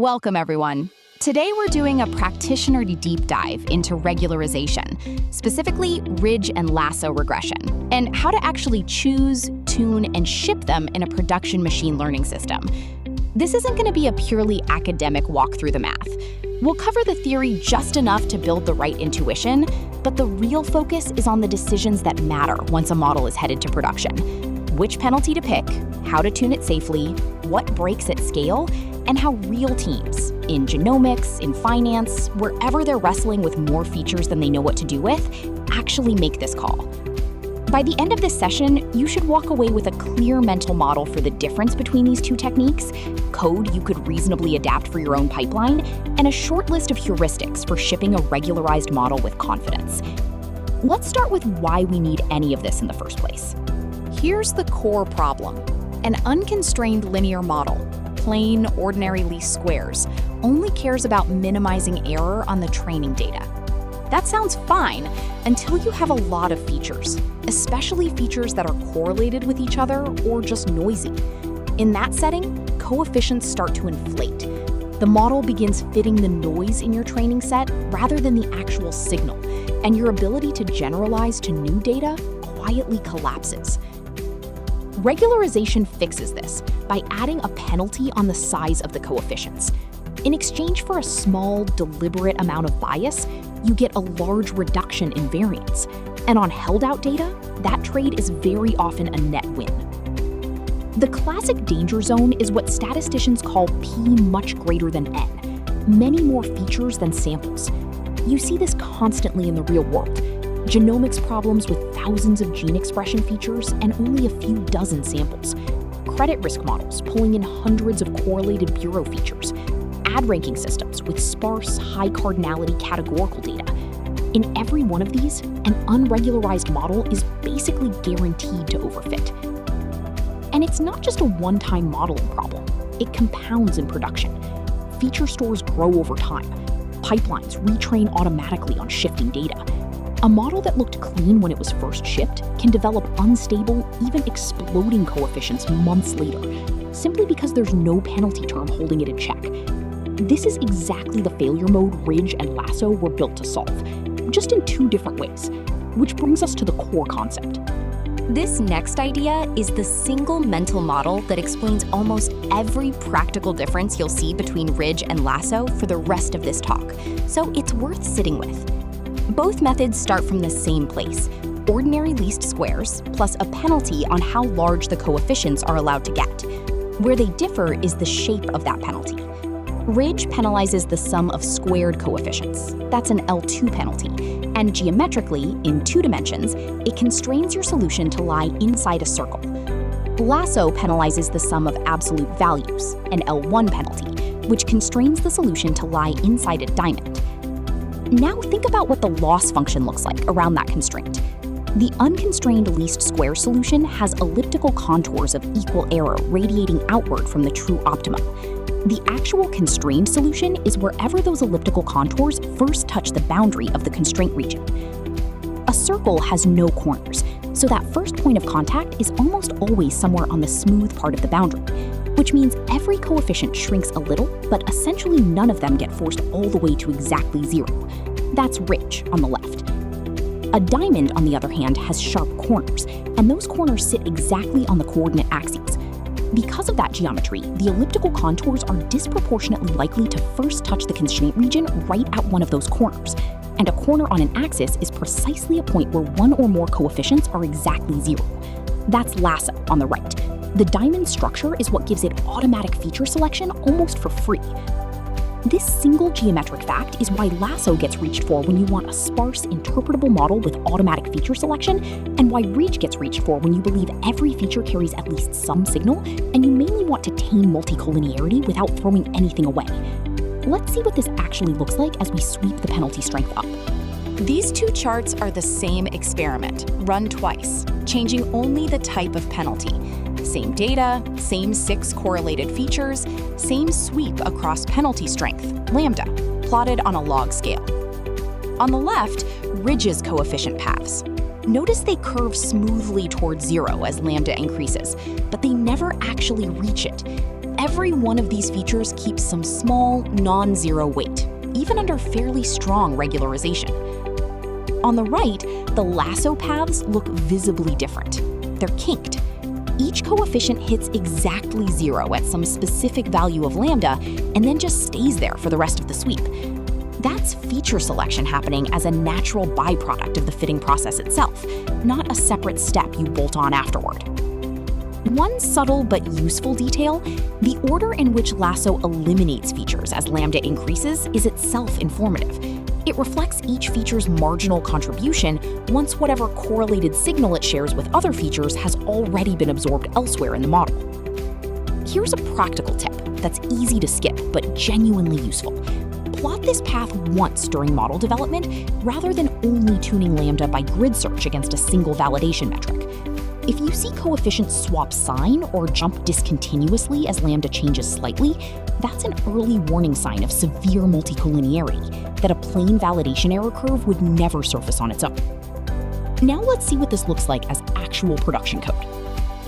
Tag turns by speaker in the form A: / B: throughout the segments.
A: Welcome, everyone. Today we're doing a practitioner deep dive into regularization, specifically ridge and lasso regression, and how to actually choose, tune, and ship them in a production machine learning system. This isn't going to be a purely academic walk through the math. We'll cover the theory just enough to build the right intuition, but the real focus is on the decisions that matter once a model is headed to production. Which penalty to pick, how to tune it safely, what breaks at scale, and how real teams, in genomics, in finance, wherever they're wrestling with more features than they know what to do with, actually make this call. By the end of this session, you should walk away with a clear mental model for the difference between these two techniques, code you could reasonably adapt for your own pipeline, and a short list of heuristics for shipping a regularized model with confidence. Let's start with why we need any of this in the first place. Here's the core problem. An unconstrained linear model, plain, ordinary least squares, only cares about minimizing error on the training data. That sounds fine until you have a lot of features, especially features that are correlated with each other or just noisy. In that setting, coefficients start to inflate. The model begins fitting the noise in your training set rather than the actual signal, and your ability to generalize to new data quietly collapses. Regularization fixes this by adding a penalty on the size of the coefficients. In exchange for a small, deliberate amount of bias, you get a large reduction in variance. And on held-out data, that trade is very often a net win. The classic danger zone is what statisticians call P much greater than N, many more features than samples. You see this constantly in the real world. Genomics problems with thousands of gene expression features and only a few dozen samples. Credit risk models pulling in hundreds of correlated bureau features. Ad ranking systems with sparse, high cardinality categorical data. In every one of these, an unregularized model is basically guaranteed to overfit. And it's not just a one-time modeling problem. It compounds in production. Feature stores grow over time. Pipelines retrain automatically on shifting data. A model that looked clean when it was first shipped can develop unstable, even exploding coefficients months later, simply because there's no penalty term holding it in check. This is exactly the failure mode ridge and lasso were built to solve, just in two different ways, which brings us to the core concept.
B: This next idea is the single mental model that explains almost every practical difference you'll see between ridge and lasso for the rest of this talk, so it's worth sitting with. Both methods start from the same place, ordinary least squares, plus a penalty on how large the coefficients are allowed to get. Where they differ is the shape of that penalty. Ridge penalizes the sum of squared coefficients. That's an L2 penalty. And geometrically, in 2 dimensions, it constrains your solution to lie inside a circle. Lasso penalizes the sum of absolute values, an L1 penalty, which constrains the solution to lie inside a diamond. Now think about what the loss function looks like around that constraint. The unconstrained least square solution has elliptical contours of equal error radiating outward from the true optimum. The actual constrained solution is wherever those elliptical contours first touch the boundary of the constraint region. A circle has no corners, so that first point of contact is almost always somewhere on the smooth part of the boundary, which means every coefficient shrinks a little, but essentially none of them get forced all the way to exactly 0. That's ridge on the left. A diamond, on the other hand, has sharp corners, and those corners sit exactly on the coordinate axes. Because of that geometry, the elliptical contours are disproportionately likely to first touch the constraint region right at one of those corners, and a corner on an axis is precisely a point where one or more coefficients are exactly 0. That's lasso on the right. The diamond structure is what gives it automatic feature selection almost for free. This single geometric fact is why lasso gets reached for when you want a sparse, interpretable model with automatic feature selection, and why ridge gets reached for when you believe every feature carries at least some signal, and you mainly want to tame multicollinearity without throwing anything away. Let's see what this actually looks like as we sweep the penalty strength up.
A: These two charts are the same experiment, run twice, changing only the type of penalty. Same data, same 6 correlated features, same sweep across penalty strength, lambda, plotted on a log scale. On the left, ridge's coefficient paths. Notice they curve smoothly towards 0 as lambda increases, but they never actually reach it. Every every one of these features keeps some small, non-zero weight, even under fairly strong regularization. On the right, the lasso paths look visibly different. They're kinked. Each coefficient hits exactly 0 at some specific value of lambda and then just stays there for the rest of the sweep. That's feature selection happening as a natural byproduct of the fitting process itself, not a separate step you bolt on afterward. One subtle but useful detail, the order in which Lasso eliminates features as lambda increases is itself informative. It reflects each feature's marginal contribution once whatever correlated signal it shares with other features has already been absorbed elsewhere in the model. Here's a practical tip that's easy to skip but genuinely useful. Plot this path once during model development rather than only tuning lambda by grid search against a single validation metric. If you see coefficients swap sign or jump discontinuously as lambda changes slightly, that's an early warning sign of severe multicollinearity that a plain validation error curve would never surface on its own. Now let's see what this looks like as actual production code.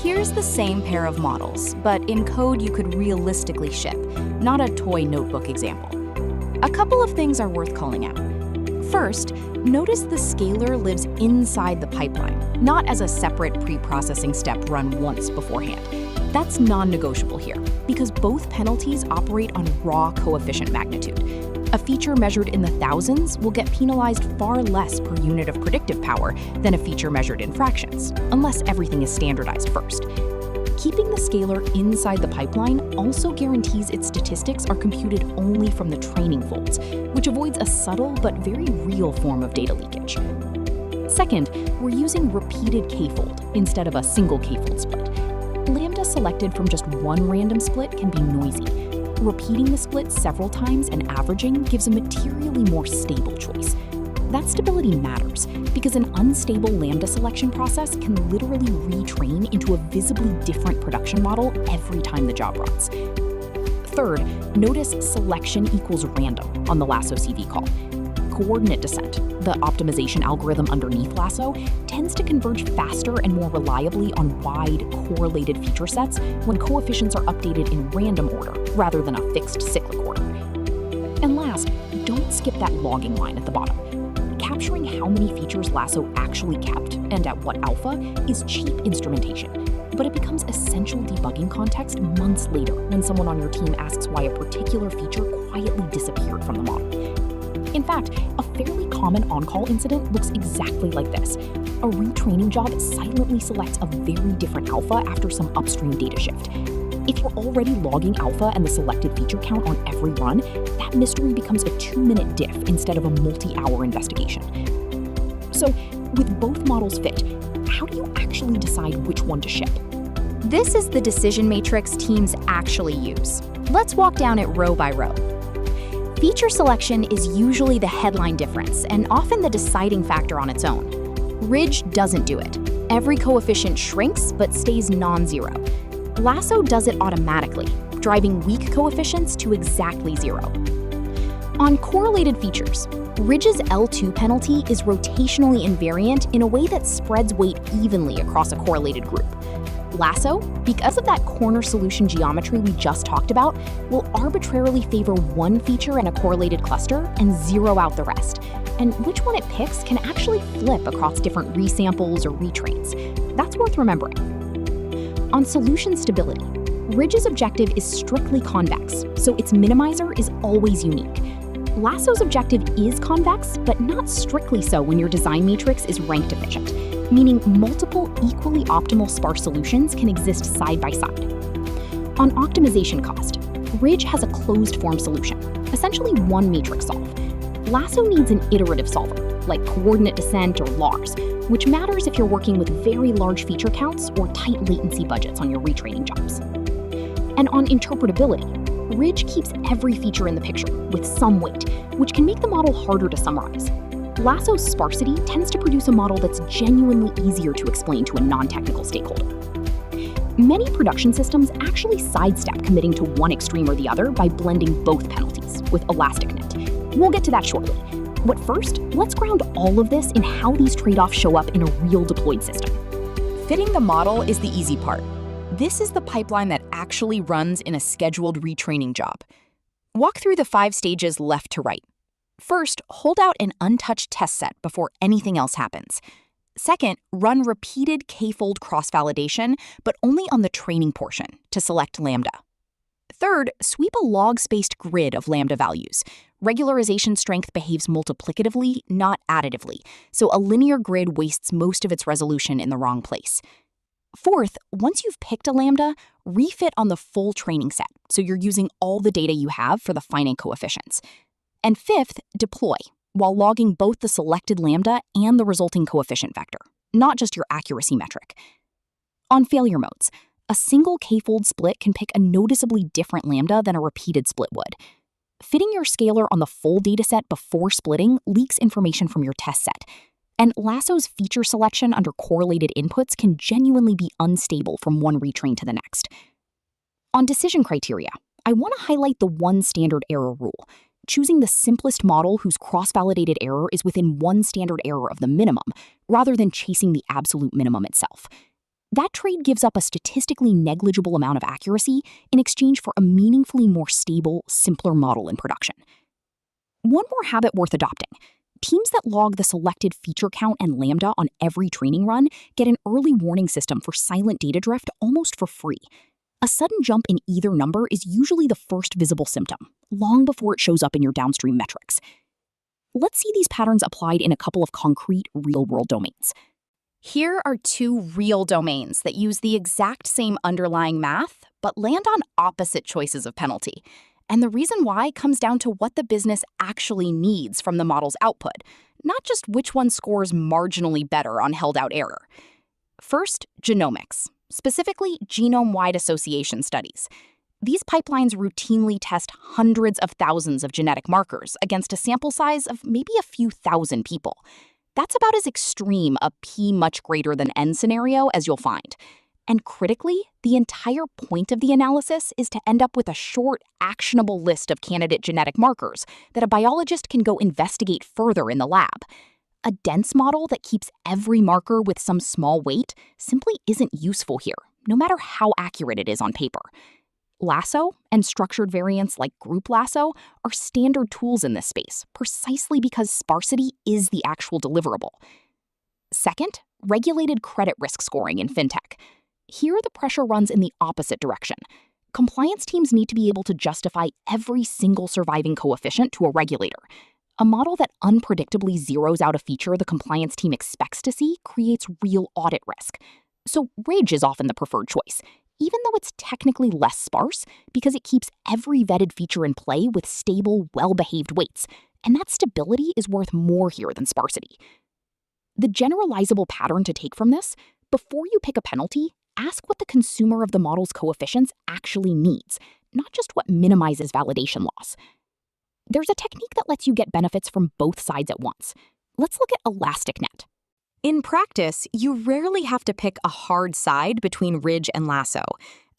B: Here's the same pair of models, but in code you could realistically ship, not a toy notebook example. A couple of things are worth calling out. First, notice the scaler lives inside the pipeline, not as a separate pre-processing step run once beforehand. That's non-negotiable here, because both penalties operate on raw coefficient magnitude. A feature measured in the thousands will get penalized far less per unit of predictive power than a feature measured in fractions, unless everything is standardized first. Keeping the scaler inside the pipeline also guarantees its statistics are computed only from the training folds, which avoids a subtle but very real form of data leakage. Second, we're using repeated k-fold instead of a single k-fold split. Lambda selected from just one random split can be noisy. Repeating the split several times and averaging gives a materially more stable choice. That stability matters because an unstable lambda selection process can literally retrain into a visibly different production model every time the job runs. Third, notice selection equals random on the Lasso CV call. Coordinate descent, the optimization algorithm underneath Lasso, tends to converge faster and more reliably on wide, correlated feature sets when coefficients are updated in random order rather than a fixed cyclic order. And last, don't skip that logging line at the bottom. Capturing how many features Lasso actually kept and at what alpha is cheap instrumentation, but it becomes essential debugging context months later when someone on your team asks why a particular feature quietly disappeared from the model. In fact, a fairly common on-call incident looks exactly like this. A retraining job silently selects a very different alpha after some upstream data shift. If you're already logging alpha and the selected feature count on every run, that mystery becomes a 2-minute diff instead of a multi-hour investigation. So, with both models fit, how do you actually decide which one to ship?
A: This is the decision matrix teams actually use. Let's walk down it row by row. Feature selection is usually the headline difference and often the deciding factor on its own. Ridge doesn't do it. Every coefficient shrinks but stays non-zero. Lasso does it automatically, driving weak coefficients to exactly 0. On correlated features, Ridge's L2 penalty is rotationally invariant in a way that spreads weight evenly across a correlated group. Lasso, because of that corner solution geometry we just talked about, will arbitrarily favor one feature in a correlated cluster and zero out the rest. And which one it picks can actually flip across different resamples or retrains. That's worth remembering. On solution stability, Ridge's objective is strictly convex, so its minimizer is always unique. Lasso's objective is convex, but not strictly so when your design matrix is rank deficient, meaning multiple equally optimal sparse solutions can exist side by side. On optimization cost, Ridge has a closed-form solution, essentially one matrix solve. Lasso needs an iterative solver, like coordinate descent or LARS, which matters if you're working with very large feature counts or tight latency budgets on your retraining jobs. And on interpretability, Ridge keeps every feature in the picture with some weight, which can make the model harder to summarize. Lasso's sparsity tends to produce a model that's genuinely easier to explain to a non-technical stakeholder. Many production systems actually sidestep committing to one extreme or the other by blending both penalties with elastic knit. We'll get to that shortly. But first, let's ground all of this in how these trade-offs show up in a real deployed system.
C: Fitting the model is the easy part.
A: This is the pipeline that actually runs in a scheduled retraining job. Walk through the 5 stages left to right. First, hold out an untouched test set before anything else happens. Second, run repeated k-fold cross-validation, but only on the training portion to select lambda. Third, sweep a log-spaced grid of lambda values. Regularization strength behaves multiplicatively, not additively, so a linear grid wastes most of its resolution in the wrong place. Fourth, once you've picked a lambda, refit on the full training set, so you're using all the data you have for the finite coefficients. And fifth, deploy, while logging both the selected lambda and the resulting coefficient vector, not just your accuracy metric. On failure modes, a single k-fold split can pick a noticeably different lambda than a repeated split would. Fitting your scalar on the full dataset before splitting leaks information from your test set. And Lasso's feature selection under correlated inputs can genuinely be unstable from one retrain to the next. On decision criteria, I want to highlight the one standard error rule, choosing the simplest model whose cross-validated error is within one standard error of the minimum, rather than chasing the absolute minimum itself. That trade gives up a statistically negligible amount of accuracy in exchange for a meaningfully more stable, simpler model in production. One more habit worth adopting. Teams that log the selected feature count and lambda on every training run get an early warning system for silent data drift almost for free. A sudden jump in either number is usually the first visible symptom, long before it shows up in your downstream metrics. Let's see these patterns applied in a couple of concrete, real-world domains. Here are 2 real domains that use the exact same underlying math, but land on opposite choices of penalty. And the reason why comes down to what the business actually needs from the model's output, not just which one scores marginally better on held-out error. First, genomics, specifically genome-wide association studies. These pipelines routinely test hundreds of thousands of genetic markers against a sample size of maybe a few thousand people. That's about as extreme a p much greater than n scenario as you'll find. And critically, the entire point of the analysis is to end up with a short, actionable list of candidate genetic markers that a biologist can go investigate further in the lab. A dense model that keeps every marker with some small weight simply isn't useful here, no matter how accurate it is on paper. Lasso and structured variants like group lasso are standard tools in this space, precisely because sparsity is the actual deliverable. Second, regulated credit risk scoring in fintech. Here, the pressure runs in the opposite direction. Compliance teams need to be able to justify every single surviving coefficient to a regulator. A model that unpredictably zeroes out a feature the compliance team expects to see creates real audit risk. So RIDGE is often the preferred choice, even though it's technically less sparse because it keeps every vetted feature in play with stable, well-behaved weights, and that stability is worth more here than sparsity. The generalizable pattern to take from this, before you pick a penalty, ask what the consumer of the model's coefficients actually needs, not just what minimizes validation loss. There's a technique that lets you get benefits from both sides at once. Let's look at ElasticNet. In practice, you rarely have to pick a hard side between Ridge and Lasso.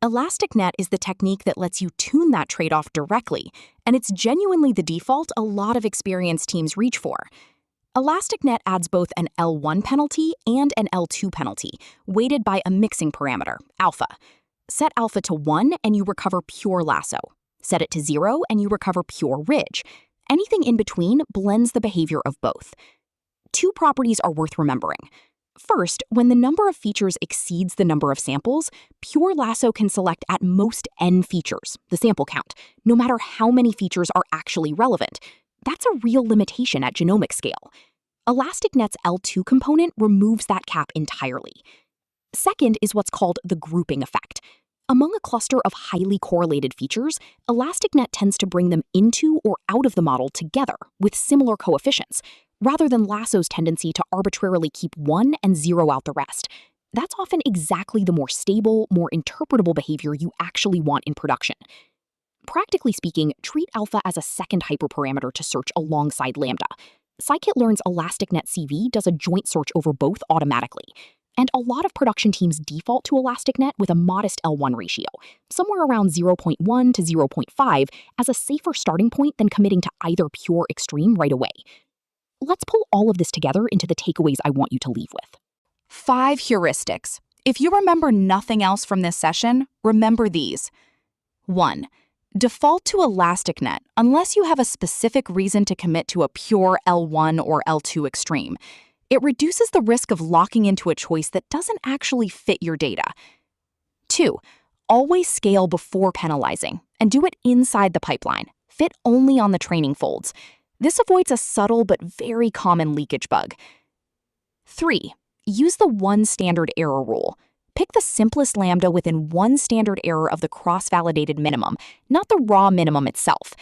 A: ElasticNet is the technique that lets you tune that trade-off directly, and it's genuinely the default a lot of experienced teams reach for. ElasticNet adds both an L1 penalty and an L2 penalty, weighted by a mixing parameter, alpha. Set alpha to 1 and you recover pure Lasso. Set it to 0 and you recover pure Ridge. Anything in between blends the behavior of both. 2 properties are worth remembering. First, when the number of features exceeds the number of samples, pure Lasso can select at most n features, the sample count, no matter how many features are actually relevant. That's a real limitation at genomic scale. ElasticNet's L2 component removes that cap entirely. Second is what's called the grouping effect. Among a cluster of highly correlated features, ElasticNet tends to bring them into or out of the model together with similar coefficients, rather than Lasso's tendency to arbitrarily keep 1 and 0 out the rest. That's often exactly the more stable, more interpretable behavior you actually want in production. Practically speaking, treat alpha as a second hyperparameter to search alongside lambda. Scikit-learn's ElasticNet CV does a joint search over both automatically. And a lot of production teams default to ElasticNet with a modest L1 ratio, somewhere around 0.1 to 0.5, as a safer starting point than committing to either pure extreme right away. Let's pull all of this together into the takeaways I want you to leave with. 5 heuristics. If you remember nothing else from this session, remember these. 1. Default to ElasticNet unless you have a specific reason to commit to a pure L1 or L2 extreme. It reduces the risk of locking into a choice that doesn't actually fit your data. 2. Always scale before penalizing, and do it inside the pipeline. Fit only on the training folds. This avoids a subtle but very common leakage bug. 3. Use the one standard error rule. Pick the simplest lambda within one standard error of the cross-validated minimum, not the raw minimum itself.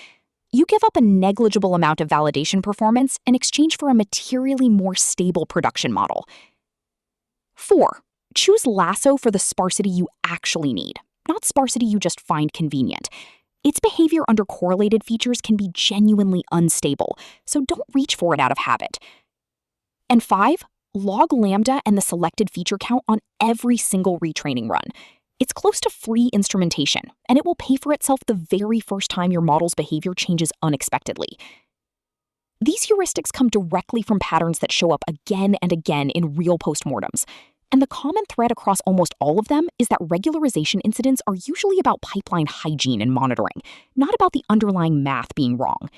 A: You give up a negligible amount of validation performance in exchange for a materially more stable production model. 4. Choose LASSO for the sparsity you actually need, not sparsity you just find convenient. Its behavior under correlated features can be genuinely unstable, so don't reach for it out of habit. And 5. Log lambda and the selected feature count on every single retraining run. It's close to free instrumentation, and it will pay for itself the very first time your model's behavior changes unexpectedly. These heuristics come directly from patterns that show up again and again in real postmortems. And the common thread across almost all of them is that regularization incidents are usually about pipeline hygiene and monitoring, not about the underlying math being wrong.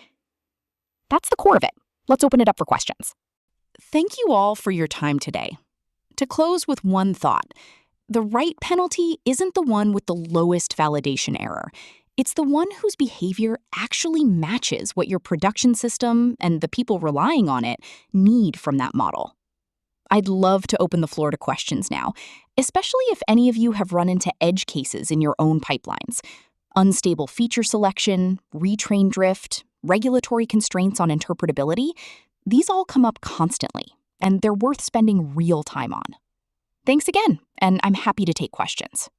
A: That's the core of it. Let's open it up for questions. Thank you all for your time today. To close with one thought, the right penalty isn't the one with the lowest validation error. It's the one whose behavior actually matches what your production system and the people relying on it need from that model. I'd love to open the floor to questions now, especially if any of you have run into edge cases in your own pipelines. Unstable feature selection, retrain drift, regulatory constraints on interpretability, these all come up constantly, and they're worth spending real time on. Thanks again, and I'm happy to take questions.